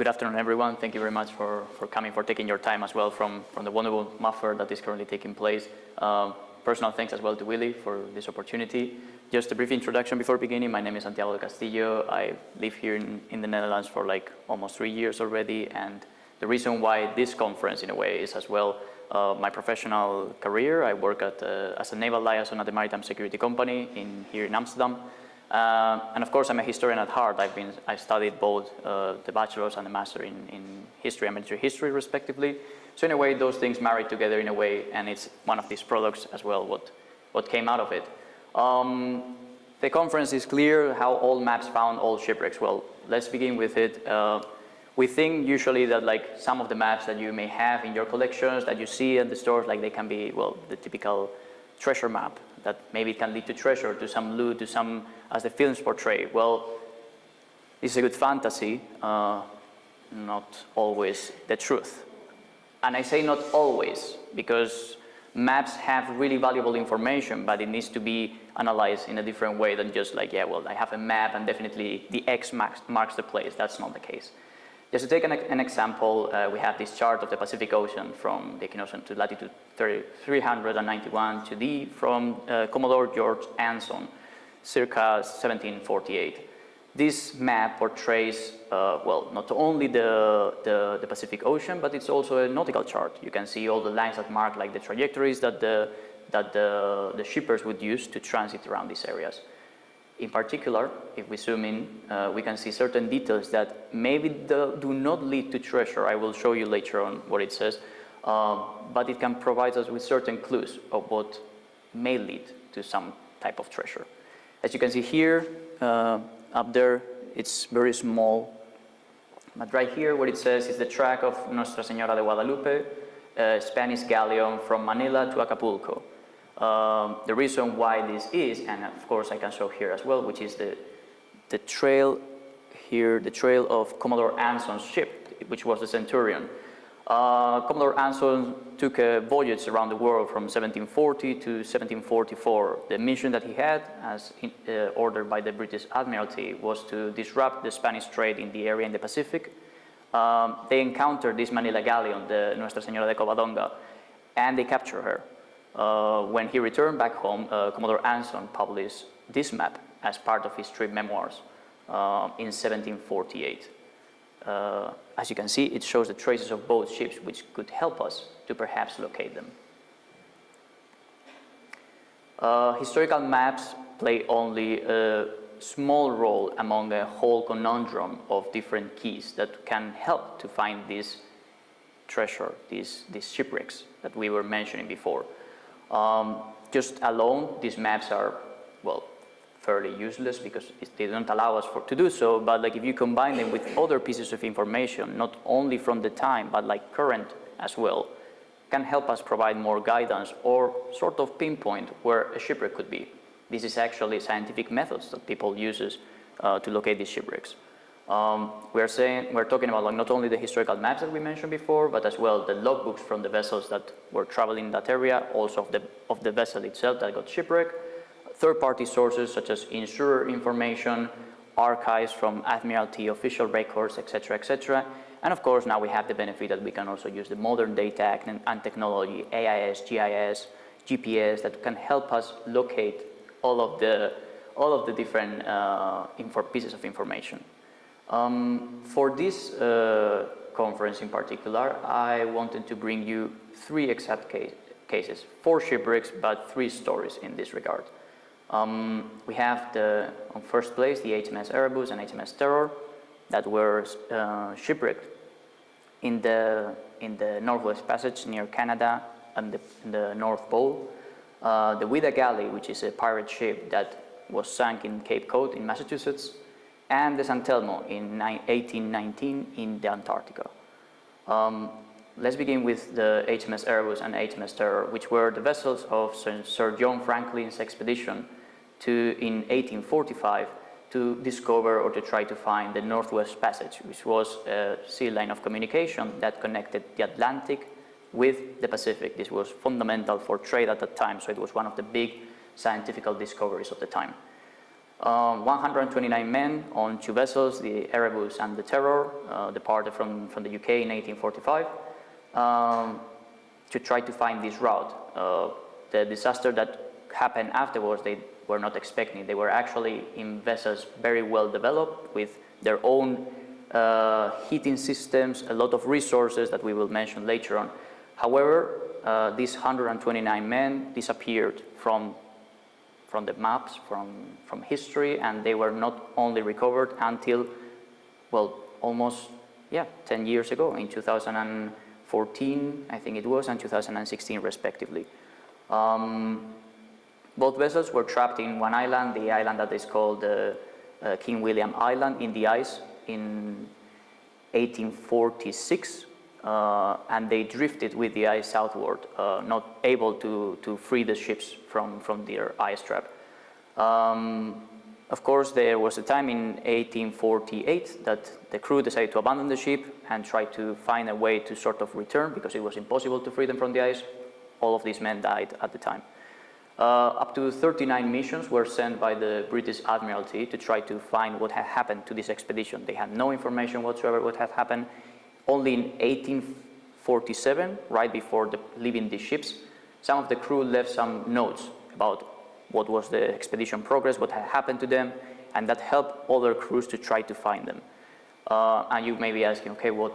Good afternoon, everyone. Thank you very much for coming, for taking your time as well from the wonderful Map Fair that is currently taking place. Personal thanks as well to Willy for this opportunity. Just a brief introduction before beginning. My name is Santiago Castillo. I live here in the Netherlands for like almost 3 years already, and the reason why this conference in a way is as well my professional career. I work as a naval liaison at the maritime security company here in Amsterdam. And of course, I'm a historian at heart. I've studied both the bachelor's and the master in history and military history, respectively. So in a way, those things married together in a way, and it's one of these products as well, what came out of it. The conference is clear, how old maps found old shipwrecks. Well, let's begin with it. We think usually that like some of the maps that you may have in your collections that you see at the stores, like they can be, well, the typical treasure map that maybe it can lead to treasure, to some loot, to some, as the films portray. Well, it's a good fantasy, not always the truth. And I say not always, because maps have really valuable information, but it needs to be analyzed in a different way than just like, yeah, well, I have a map and definitely the X marks the place. That's not the case. Just to take an example, we have this chart of the Pacific Ocean from the Ocean to latitude 391 to D from Commodore George Anson, circa 1748. This map portrays, well, not only the Pacific Ocean, but it's also a nautical chart. You can see all the lines that mark like the trajectories that the shippers would use to transit around these areas. In particular, if we zoom in, we can see certain details that maybe do not lead to treasure. I will show you later on what it says, but it can provide us with certain clues of what may lead to some type of treasure. As you can see here, up there, it's very small, but right here what it says is the track of Nuestra Señora de Guadalupe, a Spanish galleon from Manila to Acapulco. The reason why this is, and of course I can show here as well, which is the trail here, the trail of Commodore Anson's ship, which was the Centurion. Commodore Anson took a voyage around the world from 1740 to 1744. The mission that he had, as ordered by the British Admiralty, was to disrupt the Spanish trade in the area in the Pacific. They encountered this Manila galleon, the Nuestra Señora de Covadonga, and they captured her. When he returned back home, Commodore Anson published this map as part of his trip memoirs in 1748. As you can see, it shows the traces of both ships, which could help us to perhaps locate them. Historical maps play only a small role among a whole conundrum of different keys that can help to find this treasure, these shipwrecks that we were mentioning before. Just alone, these maps are, well, fairly useless because they don't allow us to do so, but like if you combine them with other pieces of information, not only from the time, but like current as well, can help us provide more guidance or sort of pinpoint where a shipwreck could be. This is actually scientific methods that people use to locate these shipwrecks. We're talking about like not only the historical maps that we mentioned before, but as well the logbooks from the vessels that were traveling in that area, also of the vessel itself that got shipwrecked, third-party sources such as insurer information, archives from Admiralty official records, etc., etc. And of course, now we have the benefit that we can also use the modern data and technology, AIS, GIS, GPS, that can help us locate all of the different pieces of information. For this conference in particular, I wanted to bring you 3 exact cases, 4 shipwrecks, but 3 stories in this regard. We have on first place the HMS Erebus and HMS Terror that were shipwrecked in the Northwest Passage near Canada and the North Pole. The Ouida Galley, which is a pirate ship that was sunk in Cape Cod in Massachusetts, and the San Telmo in 1819 in the Antarctica. Let's begin with the HMS Erebus and HMS Terror, which were the vessels of Sir John Franklin's expedition in 1845 to discover or to try to find the Northwest Passage, which was a sea line of communication that connected the Atlantic with the Pacific. This was fundamental for trade at that time, so it was one of the big scientific discoveries of the time. 129 men on 2 vessels, the Erebus and the Terror, departed from the UK in 1845 to try to find this route. The disaster that happened afterwards, they were not expecting. They were actually in vessels very well developed with their own heating systems, a lot of resources that we will mention later on. However, these 129 men disappeared from the maps, from history, and they were not only recovered until, well, almost 10 years ago, in 2014, I think it was, and 2016 respectively. Both vessels were trapped in one island, the island that is called King William Island, in the ice in 1846, and they drifted with the ice southward, not able to free the ships from their ice trap. Of course, there was a time in 1848 that the crew decided to abandon the ship and try to find a way to sort of return, because it was impossible to free them from the ice. All of these men died at the time. Up to 39 missions were sent by the British Admiralty to try to find what had happened to this expedition. They had no information whatsoever what had happened. Only in 1847, right before leaving the ships, some of the crew left some notes about what was the expedition progress, what had happened to them, and that helped other crews to try to find them. And you may be asking, okay, what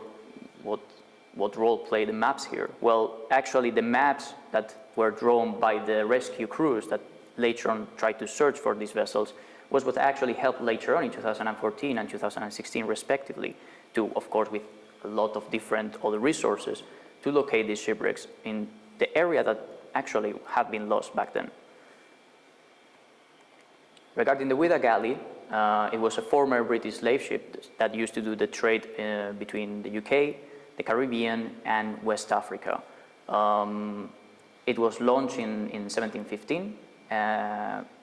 role play the maps here? Well, actually the maps that were drawn by the rescue crews that later on tried to search for these vessels was what actually helped later on in 2014 and 2016 respectively, to, of course, with a lot of different other resources, to locate these shipwrecks in the area that actually had been lost back then. Regarding the Ouida Galley, it was a former British slave ship that used to do the trade between the UK, the Caribbean, and West Africa. It was launched in 1715,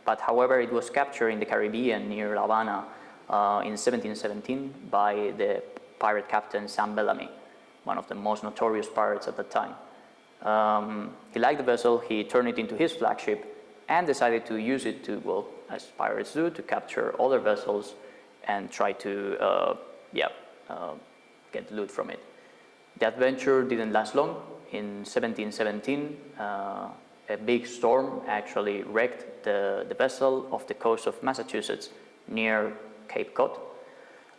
but however it was captured in the Caribbean near Havana in 1717 by the pirate captain Sam Bellamy, one of the most notorious pirates at the time. He liked the vessel, he turned it into his flagship, and decided to use it to, well, as pirates do, to capture other vessels and try to get loot from it. The adventure didn't last long. In 1717, a big storm actually wrecked the vessel off the coast of Massachusetts near Cape Cod.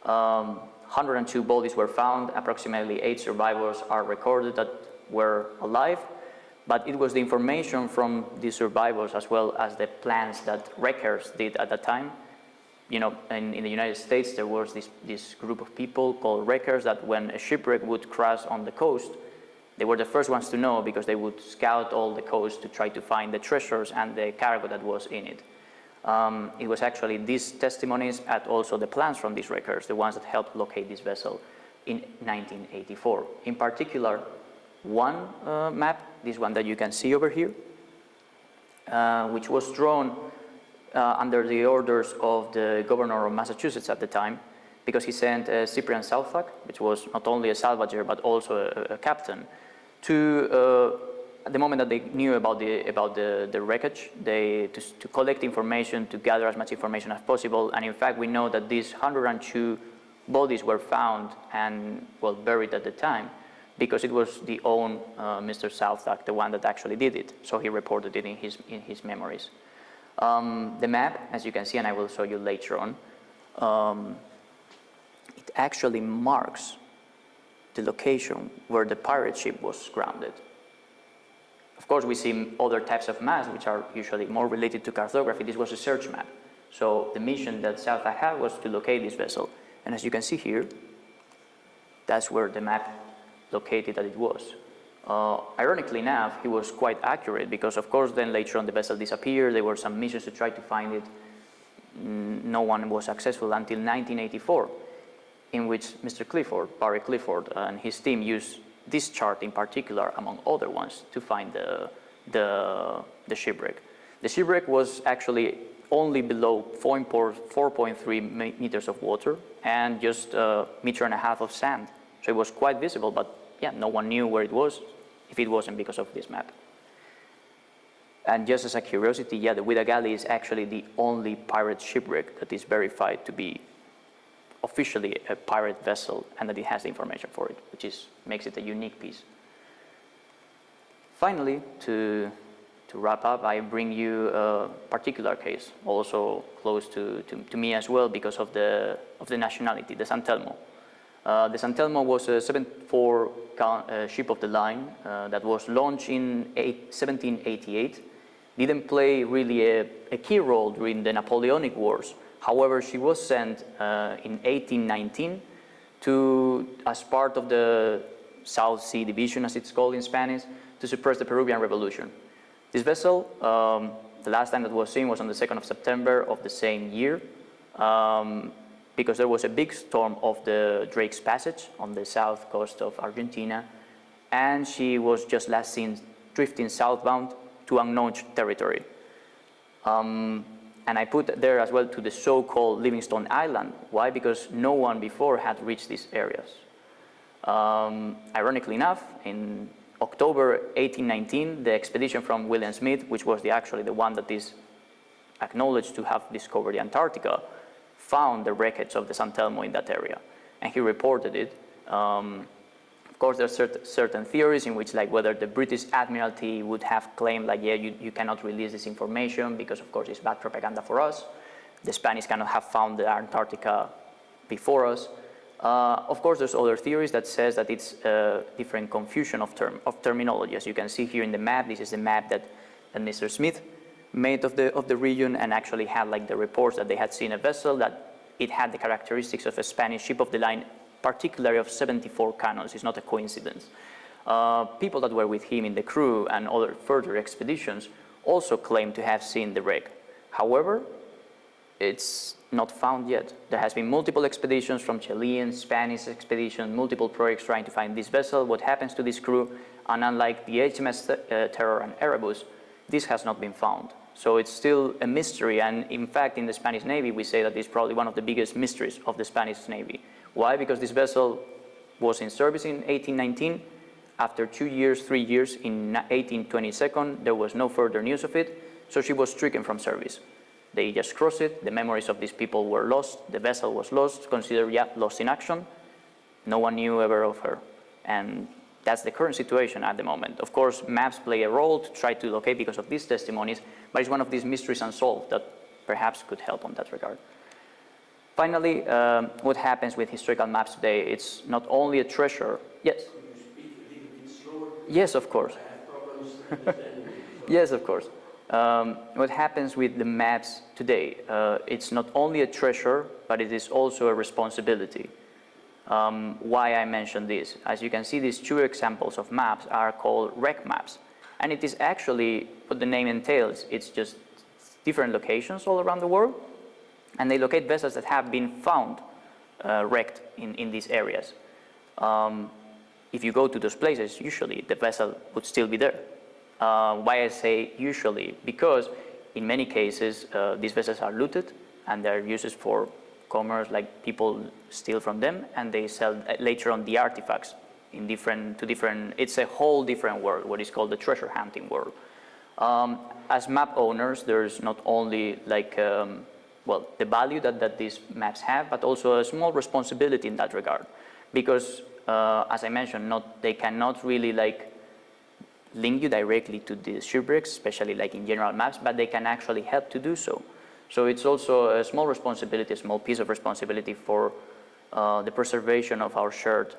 102 bodies were found. Approximately 8 survivors are recorded that were alive, but it was the information from these survivors as well as the plans that wreckers did at that time. You know, in the United States, there was this group of people called wreckers that when a shipwreck would crash on the coast, they were the first ones to know, because they would scout all the coast to try to find the treasures and the cargo that was in it. It was actually these testimonies and also the plans from these wreckers, the ones that helped locate this vessel in 1984. In particular, one map, this one that you can see over here, which was drawn under the orders of the governor of Massachusetts at the time, because he sent Cyprian Southak, which was not only a salvager but also a captain, to at the moment that they knew about the wreckage, to collect information, to gather as much information as possible. And in fact, we know that these 102 bodies were found and, well, buried at the time, because it was the own Mr. Southak, the one that actually did it. So he reported it in his memories. The map, as you can see, and I will show you later on, it actually marks the location where the pirate ship was grounded. Of course, we see other types of maps which are usually more related to cartography. This was a search map. So the mission that Southak had was to locate this vessel. And as you can see here, that's where the map located that it was. Ironically enough, he was quite accurate, because of course then later on the vessel disappeared. There were some missions to try to find it. No one was successful until 1984, in which Mr. Clifford, Barry Clifford, and his team used this chart in particular, among other ones, to find the shipwreck. The shipwreck was actually only below 4.3 meters of water and just 1.5 meters of sand. So it was quite visible, but yeah, no one knew where it was if it wasn't because of this map. And just as a curiosity, yeah, the Wida Galley is actually the only pirate shipwreck that is verified to be officially a pirate vessel and that it has the information for it, which makes it a unique piece. Finally, to wrap up, I bring you a particular case, also close to me as well because of the nationality, the San Telmo. The San Telmo was a 74 ship of the line that was launched in 1788. Didn't play really a key role during the Napoleonic Wars. However, she was sent in 1819 as part of the South Sea Division, as it's called in Spanish, to suppress the Peruvian Revolution. This vessel, the last time that was seen was on the 2nd of September of the same year, because there was a big storm of the Drake's Passage on the south coast of Argentina, and she was just last seen drifting southbound to unknown territory. And I put there as well to the so-called Livingstone Island. Why? Because no one before had reached these areas. Ironically enough, in October 1819, the expedition from William Smith, which was actually the one that is acknowledged to have discovered the Antarctica, found the wreckage of the San Telmo in that area, and he reported it. Of course, there are certain theories in which, like, whether the British Admiralty would have claimed, like, yeah, you cannot release this information because, of course, it's bad propaganda for us. The Spanish cannot have found the Antarctica before us. Of course, there's other theories that says that it's a different confusion of terminology. As you can see here in the map, this is the map that Mr. Smith made of the region, and actually had like the reports that they had seen a vessel that it had the characteristics of a Spanish ship of the line, particularly of 74 cannons. It's not a coincidence. People that were with him in the crew and other further expeditions also claim to have seen the wreck. However, it's not found yet. There has been multiple expeditions from Chilean, Spanish expeditions, multiple projects trying to find this vessel, what happens to this crew, and unlike the HMS Terror and Erebus, this has not been found. So it's still a mystery, and in fact in the Spanish Navy we say that it's probably one of the biggest mysteries of the Spanish Navy. Why? Because this vessel was in service in 1819. After 2 years, 3 years, in 1822, there was no further news of it, so she was stricken from service. They just crossed it, the memories of these people were lost, the vessel was lost, considered, yeah, lost in action. No one knew ever of her. And that's the current situation at the moment. Of course, maps play a role to try to locate because of these testimonies, but it's one of these mysteries unsolved that perhaps could help on that regard. Finally, what happens with historical maps today? It's not only a treasure. Yes? Could you speak a little bit slower? Yes, of course. I have problems understanding. Yes, of course. What happens with the maps today? It's not only a treasure, but it is also a responsibility. Why I mention this? As you can see, these two examples of maps are called wreck maps. And it is actually what the name entails. It's just different locations all around the world, and they locate vessels that have been found wrecked in these areas. If you go to those places, usually the vessel would still be there. Why I say usually? Because in many cases, these vessels are looted and they're used for commerce, like people steal from them and they sell later on the artifacts in it's a whole different world, what is called the treasure hunting world. As map owners, there's not only like, well, the value that these maps have, but also a small responsibility in that regard. Because, as I mentioned, they cannot really like link you directly to the shipwrecks, especially like in general maps, but they can actually help to do so. So it's also a small responsibility, a small piece of responsibility for the preservation of our shared